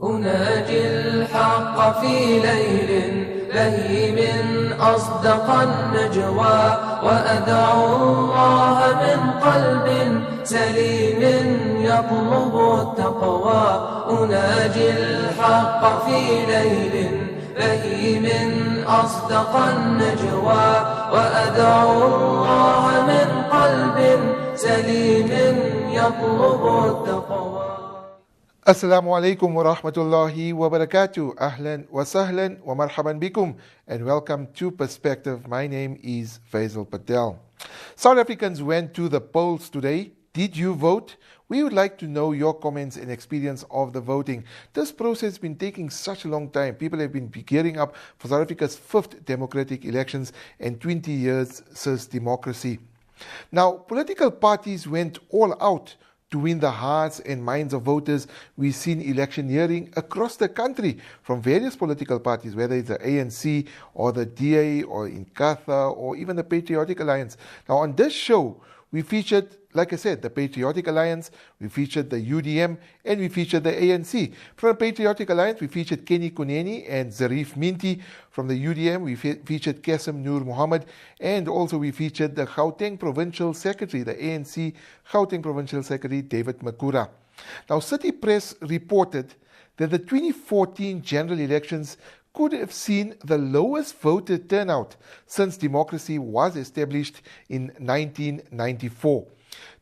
أناجي الحق في ليل بهيم أصدق النجوى وأدعو الله من قلب سليم يطلب التقوى أناجي الحق في ليل بهيم أصدق النجوى وأدعو الله من قلب سليم يطلب التقوى. Assalamu alaikum wa rahmatullahi wa barakatuh. Ahlan wa sahlan wa marhaban bikum, and welcome to Perspective. My name is Faizel Patel. South Africans went to the polls today. Did you vote? We would like to know your comments and experience of the voting. This process has been taking such a long time. People have been gearing up for South Africa's 5th democratic elections and 20 years since democracy. Now, political parties went all out to win the hearts and minds of voters. We've seen electioneering across the country from various political parties, whether it's the ANC or the DA or Inkatha or even the Patriotic Alliance. Now, on this show, we featured, like I said, the Patriotic Alliance, we featured the UDM, and we featured the ANC. From the Patriotic Alliance, we featured Kenny Kuneni and Zarif Minty. From the UDM, we featured Qasim Noor Muhammad, and also we featured the Gauteng Provincial Secretary, the ANC Gauteng Provincial Secretary, David Makura. Now, City Press reported that the 2014 general elections could have seen the lowest voter turnout since democracy was established in 1994.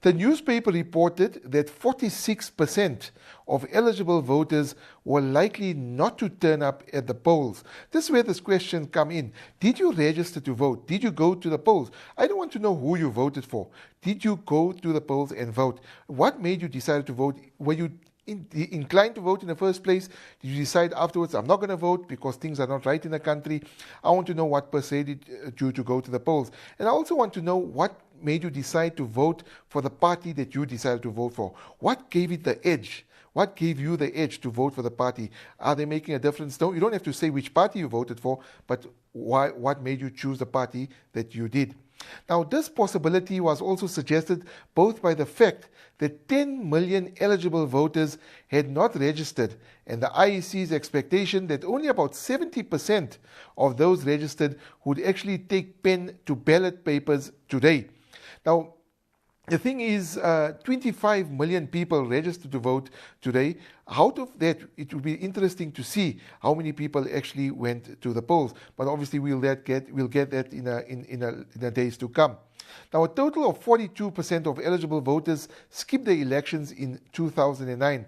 The newspaper reported that 46% of eligible voters were likely not to turn up at the polls. This is where this question comes in. Did you register to vote? Did you go to the polls? I don't want to know who you voted for. Did you go to the polls and vote? What made you decide to vote? Were you inclined to vote in the first place? Did you decide afterwards, I'm not going to vote because things are not right in the country? I want to know what persuaded you to go to the polls. And I also want to know what made you decide to vote for the party that you decided to vote for. What gave it the edge? What gave you the edge to vote for the party? Are they making a difference? No, you don't have to say which party you voted for, but what made you choose the party that you did? Now, this possibility was also suggested both by the fact that 10 million eligible voters had not registered, and the IEC's expectation that only about 70% of those registered would actually take pen to ballot papers today. Now, the thing is, 25 million people registered to vote today. Out of that, it will be interesting to see how many people actually went to the polls. But obviously, we'll get that in the days to come. Now, a total of 42% of eligible voters skipped the elections in 2009.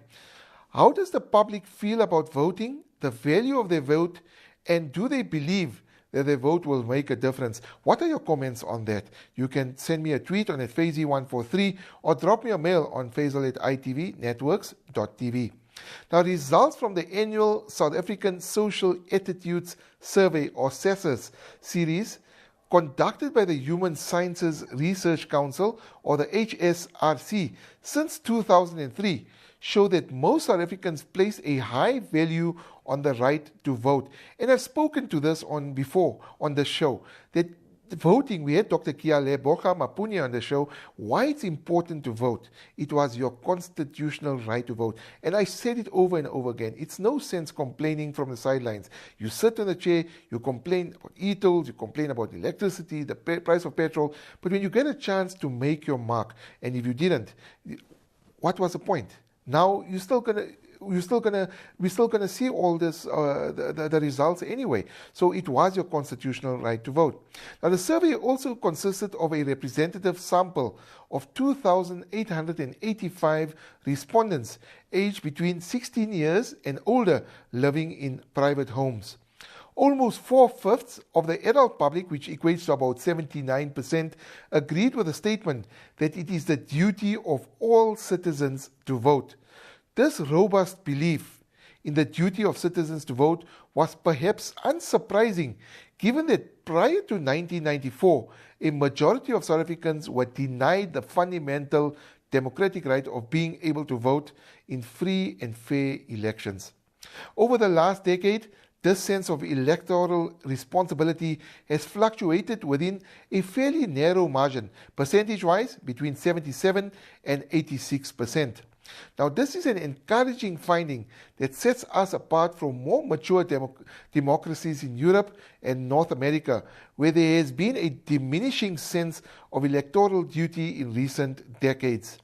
How does the public feel about voting, the value of their vote, and do they believe that their vote will make a difference? What are your comments on that? You can send me a tweet on @Faizi143 or drop me a mail on Faizel@itvnetworks.tv. Now, results from the annual South African Social Attitudes Survey, or SASS series, conducted by the Human Sciences Research Council, or the HSRC, since 2003, show that most South Africans place a high value on the right to vote. And I've spoken to this before on the show, that voting, we had Dr. Kiale Borja Mapunya on the show, why it's important to vote. It was your constitutional right to vote. And I said it over and over again. It's no sense complaining from the sidelines. You sit on the chair, you complain about e-tolls, you complain about electricity, the price of petrol, but when you get a chance to make your mark, and if you didn't, what was the point? Now we're still gonna see all this, the results anyway. So it was your constitutional right to vote. Now, the survey also consisted of a representative sample of 2,885 respondents aged between 16 years and older living in private homes. Almost 4/5 of the adult public, which equates to about 79%, agreed with the statement that it is the duty of all citizens to vote. This robust belief in the duty of citizens to vote was perhaps unsurprising, given that prior to 1994, a majority of South Africans were denied the fundamental democratic right of being able to vote in free and fair elections. Over the last decade, this sense of electoral responsibility has fluctuated within a fairly narrow margin, percentage-wise between 77 and 86%. Now, this is an encouraging finding that sets us apart from more mature democracies in Europe and North America, where there has been a diminishing sense of electoral duty in recent decades.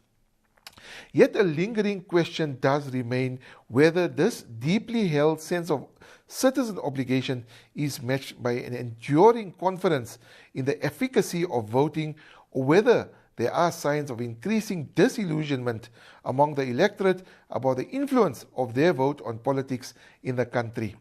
Yet a lingering question does remain whether this deeply held sense of citizen obligation is matched by an enduring confidence in the efficacy of voting, or whether there are signs of increasing disillusionment among the electorate about the influence of their vote on politics in the country.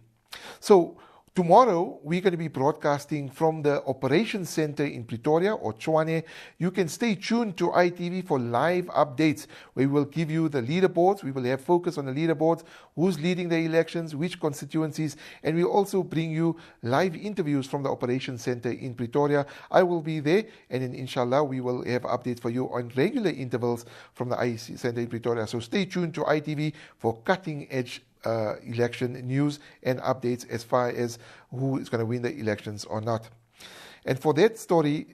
So, tomorrow, we're going to be broadcasting from the Operations Center in Pretoria, or Tshwane. You can stay tuned to ITV for live updates, where we will give you the leaderboards. We will have focus on the leaderboards, who's leading the elections, which constituencies, and we'll also bring you live interviews from the Operations Center in Pretoria. I will be there, and then inshallah, we will have updates for you on regular intervals from the IEC Center in Pretoria. So stay tuned to ITV for cutting-edge election news and updates as far as who is going to win the elections or not. And for that story,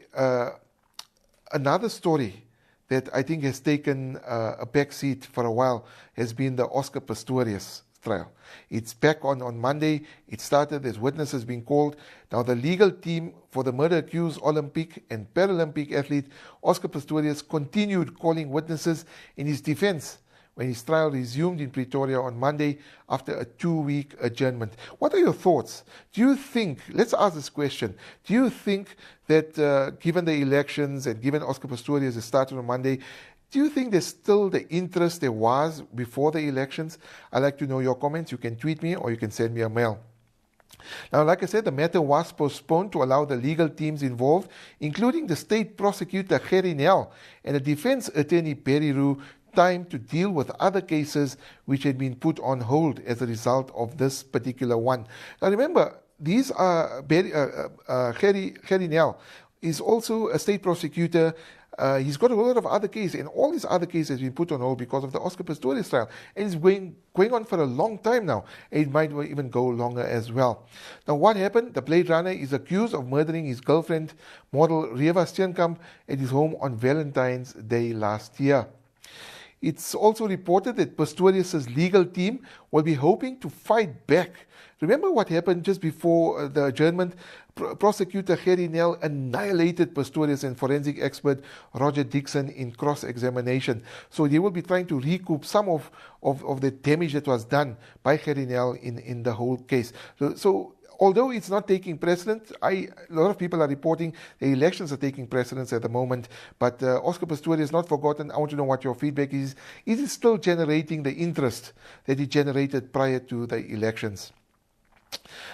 another story that I think has taken a back seat for a while has been the Oscar Pistorius trial. It's back on Monday. It started. There's witnesses being called. Now, the legal team for the murder-accused Olympic and Paralympic athlete Oscar Pistorius continued calling witnesses in his defense when his trial resumed in Pretoria on Monday after a 2-week adjournment. What are your thoughts? Do you think, let's ask this question, do you think that given the elections and given Oscar Pistorius has started on Monday, do you think there's still the interest there was before the elections? I'd like to know your comments. You can tweet me or you can send me a mail. Now, like I said, the matter was postponed to allow the legal teams involved, including the state prosecutor Gerrie Nel and the defense attorney Barry Roo, time to deal with other cases which had been put on hold as a result of this particular one. Now remember, these are Gerrie Nel is also a state prosecutor. He's got a lot of other cases, and all these other cases have been put on hold because of the Oscar Pistorius trial. And it's going on for a long time now. It might even go longer as well. Now, what happened? The Blade Runner is accused of murdering his girlfriend, model Reva Steenkamp, at his home on Valentine's Day last year. It's also reported that Pistorius' legal team will be hoping to fight back. Remember what happened just before the adjournment? Prosecutor Gerrie Nel annihilated Pistorius and forensic expert Roger Dixon in cross-examination. So they will be trying to recoup some of the damage that was done by Gerrie Nel in the whole case. So although it's not taking precedence, a lot of people are reporting the elections are taking precedence at the moment, but Oscar Pistorius is not forgotten. I want to know what your feedback is. Is it still generating the interest that it generated prior to the elections?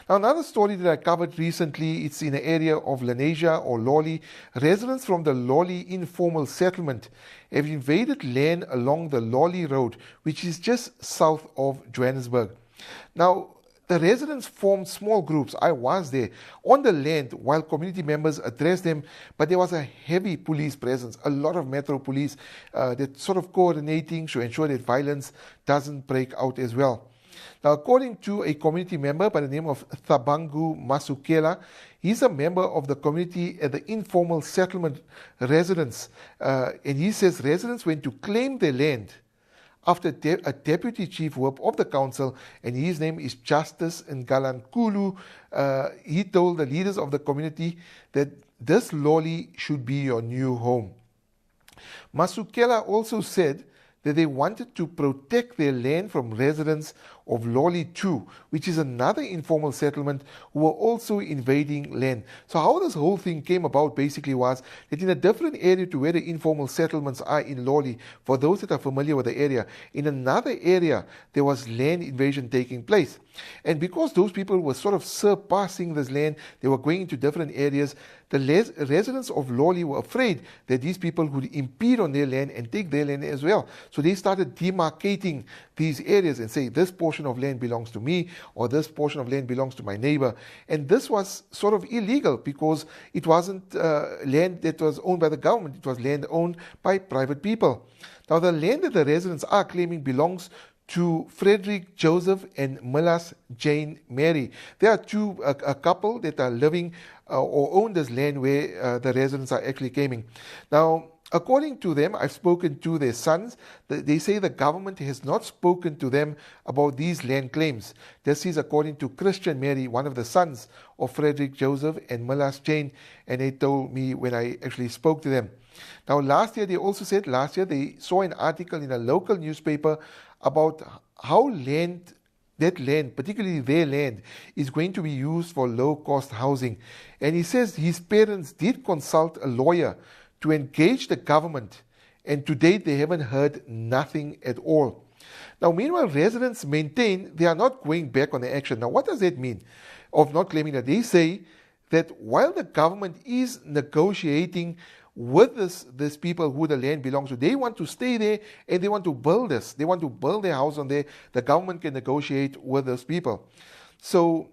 Now, another story that I covered recently, it's in the area of Lenasia or Lawley. Residents from the Lawley informal settlement have invaded land along the Lawley Road, which is just south of Johannesburg. Now, the residents formed small groups, I was there, on the land while community members addressed them, but there was a heavy police presence, a lot of Metro police that sort of coordinating to ensure that violence doesn't break out as well. Now, according to a community member by the name of Thabangu Masukela, he's a member of the community at the informal settlement residents, and he says residents went to claim their land after a deputy chief whip of the council, and his name is Justice Ngalankulu. He told the leaders of the community that this Lawley should be your new home. Masukela also said that they wanted to protect their land from residents of Lawley 2, which is another informal settlement who were also invading land. So how this whole thing came about basically was that in a different area to where the informal settlements are in Lawley, for those that are familiar with the area, in another area there was land invasion taking place. And because those people were sort of surpassing this land, they were going into different areas, the residents of Lawley were afraid that these people would impede on their land and take their land as well. So they started demarcating these areas and say, this portion of land belongs to me, or this portion of land belongs to my neighbor. And this was sort of illegal because it wasn't land that was owned by the government. It was land owned by private people. Now, the land that the residents are claiming belongs to Frederick Joseph and Millas Jane Mary. There are a couple that are living or own this land where the residents are actually claiming. Now, according to them, I've spoken to their sons. They say the government has not spoken to them about these land claims. This is according to Christian Mary, one of the sons of Frederick Joseph and Millas Jane, and they told me when I actually spoke to them. Now, last year, they also said, they saw an article in a local newspaper about how that land, particularly their land, is going to be used for low-cost housing. And he says his parents did consult a lawyer to engage the government, and to date they haven't heard nothing at all. Now, meanwhile, residents maintain they are not going back on the action. Now, what does that mean of not claiming that? They say that while the government is negotiating with these people who the land belongs to, they want to stay there and they want to build this. They want to build their house on there. The government can negotiate with those people. So,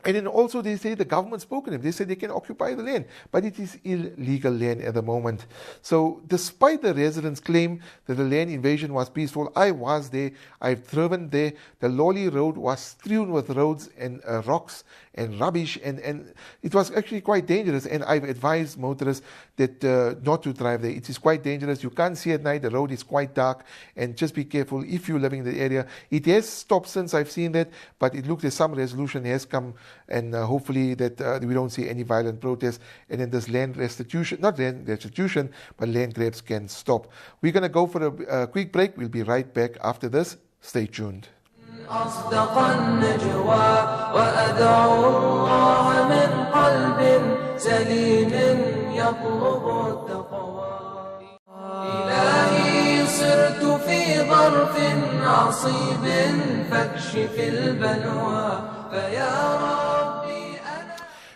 and then also they say the government spoke to them. They say they can occupy the land, but it is illegal land at the moment. So despite the residents' claim that the land invasion was peaceful, I was there, I've driven there. The Lolly Road was strewn with roads and rocks and rubbish, and it was actually quite dangerous. And I've advised motorists that not to drive there. It is quite dangerous. You can't see at night. The road is quite dark, and just be careful if you're living in the area. It has stopped since I've seen that, but it looks as some resolution has come, and hopefully that we don't see any violent protests, and then this land restitution, not land restitution, but land grabs can stop. We're going to go for a quick break. We'll be right back after this. Stay tuned. أصدق النجوى وأدعو الله من قلب سليم يطلب التقوى إلهي صرت في ظرف عصيب فاكشف البلوى فيا ربي أنا.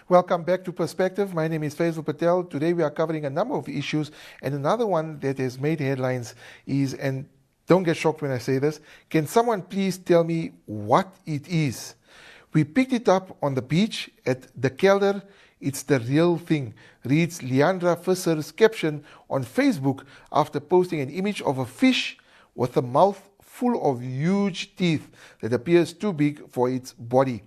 Welcome back to Perspective. My name is Faizel Patel. Today we are covering a number of issues, and another one that has made headlines is, and don't get shocked when I say this, can someone please tell me what it is? We picked it up on the beach at the Kelder. It's the real thing, reads Leandra Visser's caption on Facebook after posting an image of a fish with a mouth full of huge teeth that appears too big for its body.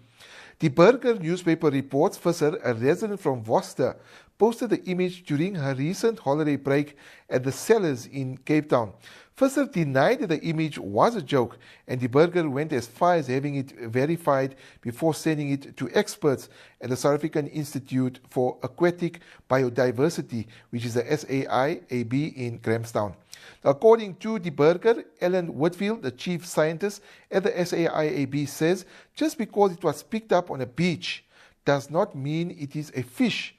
The Burger newspaper reports Visser, a resident from Worcester, posted the image during her recent holiday break at the Cellars in Cape Town. Visser denied that the image was a joke, and the Burger went as far as having it verified before sending it to experts at the South African Institute for Aquatic Biodiversity, which is the SAIAB in Grahamstown. According to the Burger, Ellen Whitfield, the chief scientist at the SAIAB, says just because it was picked up on a beach does not mean it is a fish,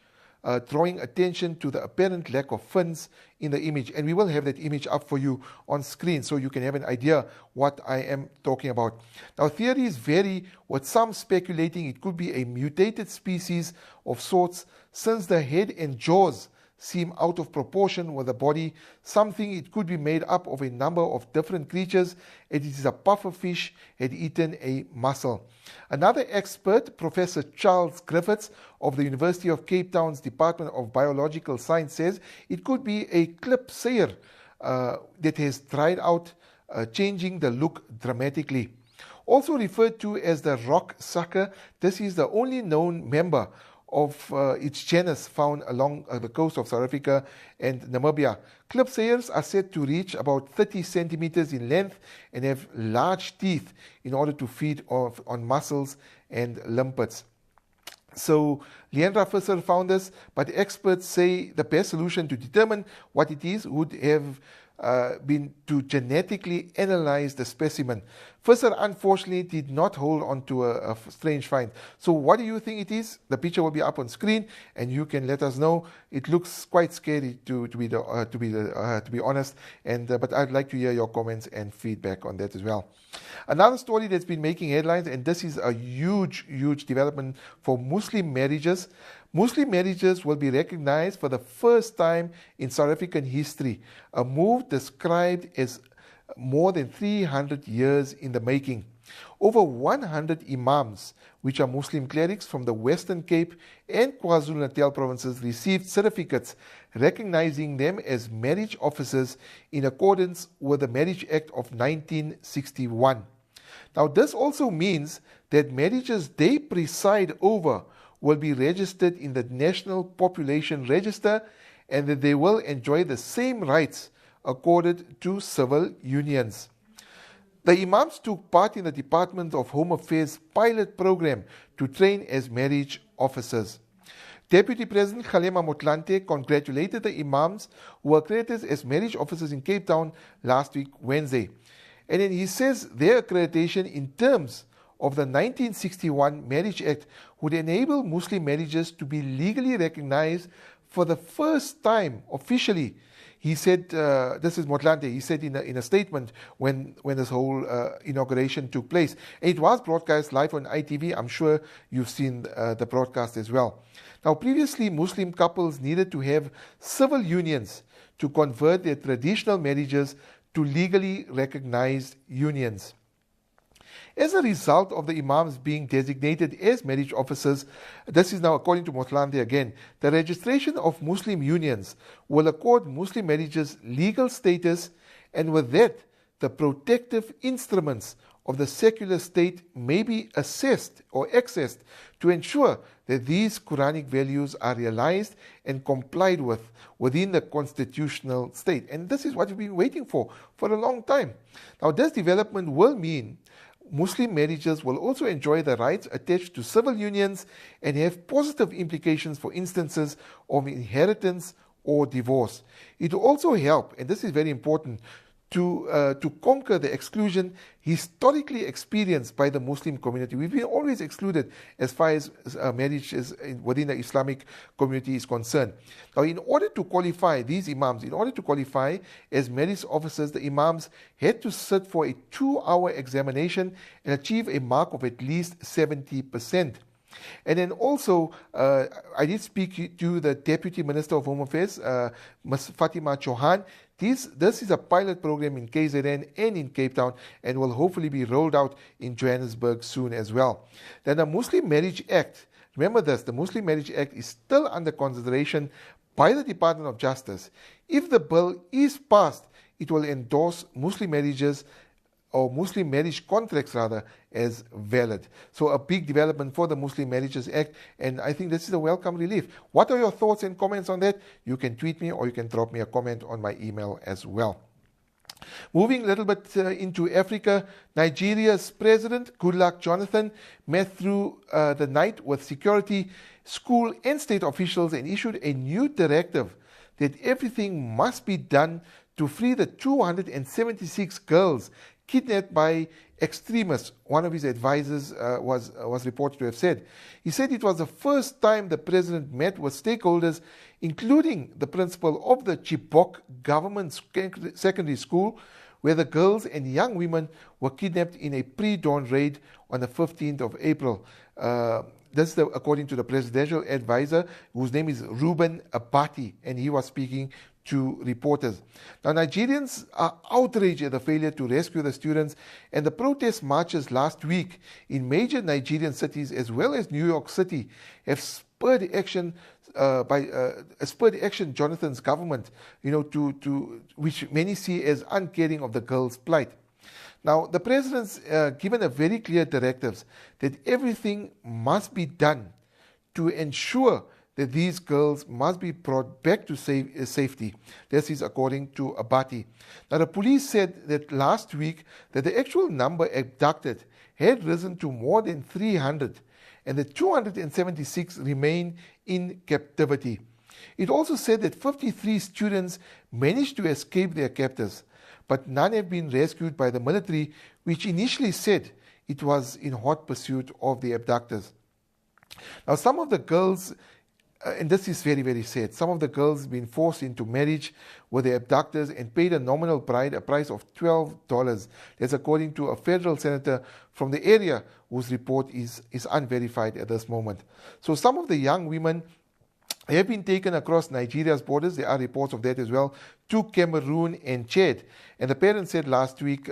drawing attention to the apparent lack of fins in the image. And we will have that image up for you on screen so you can have an idea what I am talking about. Now, theories vary, with some speculating it could be a mutated species of sorts, since the head and jaws seem out of proportion with the body. Something it could be made up of a number of different creatures. It is a puffer fish had eaten a mussel. Another expert, Professor Charles Griffiths of the University of Cape Town's Department of Biological Science, says it could be a clip sayer that has dried out, changing the look dramatically. Also referred to as the rock sucker, this is the only known member of its genus found along the coast of South Africa and Namibia. Clip sayers are said to reach about 30 centimeters in length and have large teeth in order to feed on mussels and limpets. So Leandra Visser found this, but experts say the best solution to determine what it is would have been to genetically analyze the specimen. Visser unfortunately did not hold on to a strange find. So what do you think it is? The picture will be up on screen, and you can let us know. It looks quite scary to be honest, and but I'd like to hear your comments and feedback on that as well. Another story that's been making headlines, and this is a huge development for Muslim marriages. Muslim marriages will be recognized for the first time in South African history, a move described as more than 300 years in the making. Over 100 imams, which are Muslim clerics from the Western Cape and KwaZulu-Natal provinces, received certificates recognizing them as marriage officers in accordance with the Marriage Act of 1961. Now, this also means that marriages they preside over will be registered in the National Population Register, and that they will enjoy the same rights accorded to civil unions. The Imams took part in the Department of Home Affairs pilot program to train as marriage officers. Deputy President Kgalema Motlanthe congratulated the Imams who were accredited as marriage officers in Cape Town last week, Wednesday. And then he says their accreditation in terms of the 1961 Marriage Act would enable Muslim marriages to be legally recognized for the first time officially. He said, this is Motlanthe, he said in a statement when this whole inauguration took place. And it was broadcast live on ITV. I'm sure you've seen the broadcast as well. Now, previously, Muslim couples needed to have civil unions to convert their traditional marriages to legally recognized unions. As a result of the Imams being designated as marriage officers, this is now according to Motlanthe again, the registration of Muslim unions will accord Muslim marriages legal status, and with that, the protective instruments of the secular state may be assessed or accessed to ensure that these Quranic values are realized and complied with within the constitutional state. And this is what we've been waiting for a long time. Now, this development will mean Muslim marriages will also enjoy the rights attached to civil unions and have positive implications for instances of inheritance or divorce. It will also help, and this is very important, to conquer the exclusion historically experienced by the Muslim community. We've been always excluded as far as marriage within the Islamic community is concerned. Now, in order to qualify these Imams, in order to qualify as marriage officers, the Imams had to sit for a 2-hour examination and achieve a mark of at least 70%. And then also, I did speak to the Deputy Minister of Home Affairs, Ms. Fatima Chauhan. This is a pilot program in KZN and in Cape Town and will hopefully be rolled out in Johannesburg soon as well. Then the Muslim Marriage Act, remember this, the Muslim Marriage Act is still under consideration by the Department of Justice. If the bill is passed, it will endorse Muslim marriages or Muslim marriage contracts rather as valid. So a big development for the Muslim Marriages Act, and I think this is a welcome relief. What are your thoughts and comments on that? You can tweet me or you can drop me a comment on my email as well. Moving a little bit into Africa, Nigeria's President, Goodluck Jonathan, met through the night with security, school and state officials and issued a new directive that everything must be done to free the 276 girls kidnapped by extremists. One of his advisors was reported to have said. He said it was the first time the president met with stakeholders, including the principal of the Chibok Government Secondary School, where the girls and young women were kidnapped in a pre-dawn raid on the 15th of April. This is according to the presidential advisor, whose name is Reuben Abati, and he was speaking to reporters. Now, Nigerians are outraged at the failure to rescue the students, and the protest marches last week in major Nigerian cities as well as New York City have spurred action Jonathan's government, to which many see as uncaring of the girls' plight. Now, the president's given a very clear directives that everything must be done to ensure that these girls must be brought back to safety. This is according to Abati. Now, the police said that last week that the actual number abducted had risen to more than 300, and that 276 remain in captivity. It also said that 53 students managed to escape their captors, but none have been rescued by the military, which initially said it was in hot pursuit of the abductors. Now, some of the girls, and this is very, very sad, some of the girls have been forced into marriage with their abductors and paid a nominal bride, a price of $12. That's according to a federal senator from the area whose report is unverified at this moment. So some of the young women have been taken across Nigeria's borders, there are reports of that as well, to Cameroon and Chad. And the parents said last week,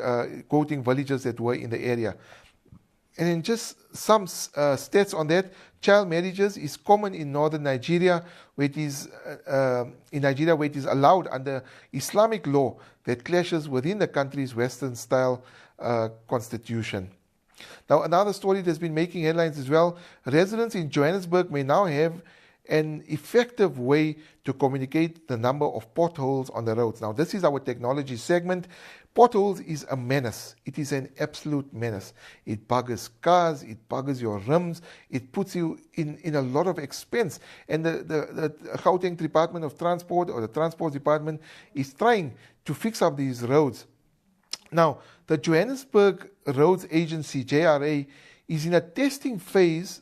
quoting villages that were in the area. And then just some stats on that. Child marriages is common in northern Nigeria, where it is allowed under Islamic law that clashes within the country's Western-style constitution. Now, another story that's been making headlines as well. Residents in Johannesburg may now have an effective way to communicate the number of potholes on the roads. Now, this is our technology segment. Potholes is a menace. It is an absolute menace. It buggers cars, it buggers your rims, it puts you in a lot of expense. And the Gauteng Department of Transport, or the Transport Department, is trying to fix up these roads. Now, the Johannesburg Roads Agency, JRA, is in a testing phase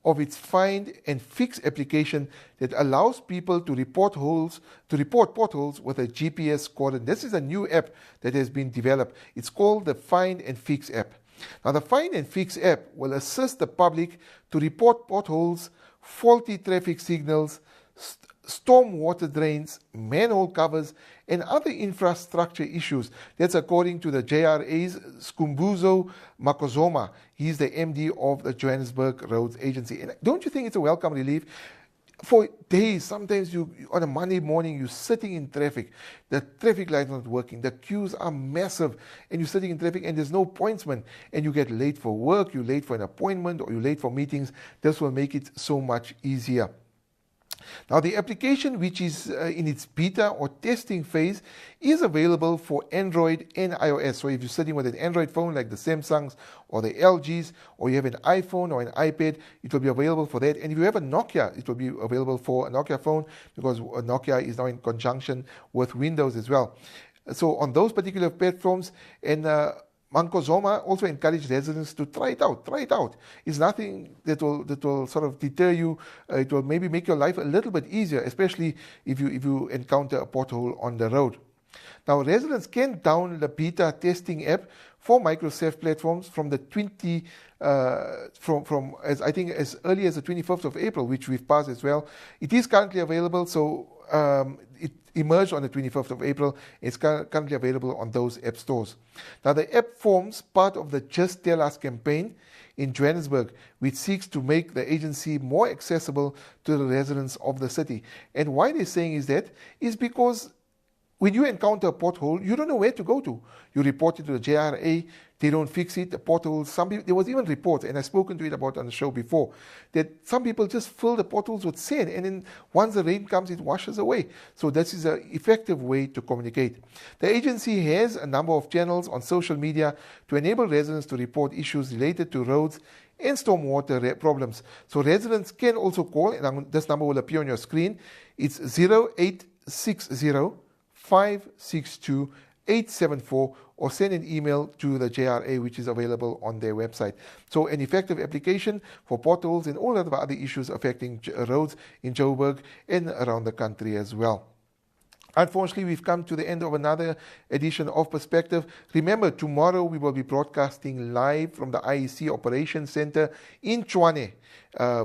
of its find and fix application that allows people to report potholes with a GPS coordinate. This is a new app that has been developed. It's called the Find and Fix app. Now, the Find and Fix app will assist the public to report potholes, faulty traffic signals, storm water drains, manhole covers, and other infrastructure issues. That's according to the JRA's Skumbuzo Makozoma. He's the MD of the Johannesburg Roads Agency. And don't you think it's a welcome relief? For days, sometimes on a Monday morning, you're sitting in traffic. The traffic light is not working. The queues are massive, and you're sitting in traffic, and there's no pointsman, and you get late for work, you're late for an appointment, or you're late for meetings. This will make it so much easier. Now, the application, which is in its beta or testing phase, is available for Android and iOS. So if you're sitting with an Android phone like the Samsungs or the LGs, or you have an iPhone or an iPad, it will be available for that. And if you have a Nokia, it will be available for a Nokia phone, because Nokia is now in conjunction with Windows as well. So on those particular platforms, and Mankozoma also encouraged residents to try it out. Try it out. It's nothing that will sort of deter you. It will maybe make your life a little bit easier, especially if you encounter a pothole on the road. Now, residents can download the beta testing app for Microsoft platforms from the as I think as early as the 25th of April, which we've passed as well. It is currently available, so it emerged on the 25th of April. It's currently available on those app stores. Now, the app forms part of the Just Tell Us campaign in Johannesburg, which seeks to make the agency more accessible to the residents of the city. And why they're saying is because when you encounter a pothole, you don't know where to go to. You report it to the JRA, they don't fix it. The potholes, there was even reports, and I've spoken to it about on the show before, that some people just fill the potholes with sand, and then once the rain comes, it washes away. So this is an effective way to communicate. The agency has a number of channels on social media to enable residents to report issues related to roads and stormwater problems. So residents can also call, and this number will appear on your screen. It's 0860 562 874, or send an email to the JRA, which is available on their website. So an effective application for potholes and all of the other issues affecting roads in Joburg and around the country as well. Unfortunately, we've come to the end of another edition of Perspective. Remember, tomorrow we will be broadcasting live from the IEC Operations Center in Tshwane,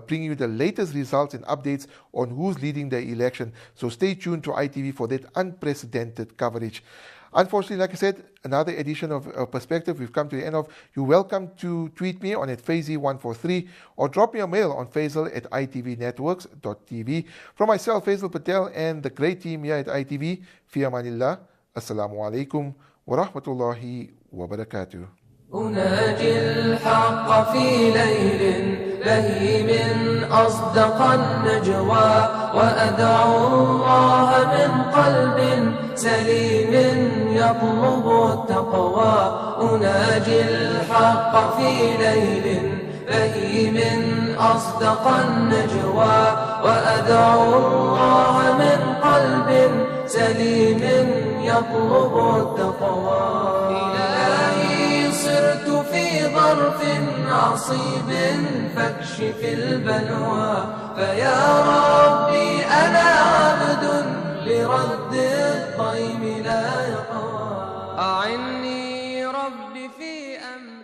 bringing you the latest results and updates on who's leading the election. So stay tuned to ITV for that unprecedented coverage. Unfortunately, like I said, another edition of Perspective we've come to the end of. You're welcome to tweet me on @Faizel143, or drop me a mail on Faizel@itvnetworks.tv. From myself, Faizel Patel, and the great team here at ITV, fi amanillah. Assalamu alaikum wa rahmatullahi wa barakatuh. أناجي الحق في ليل بهيم أصدق النجوى وأدعو الله من قلب سليم يطلب التقوى أناجي الحق في ليل بهيم أصدق النجوى وأدعو الله من قلب سليم يطلب التقوى صرت في ظرف عصيب فاكشف البلوى فيا ربي أنا عبد لرد الضيم لا يقوى أعني ربي في أمر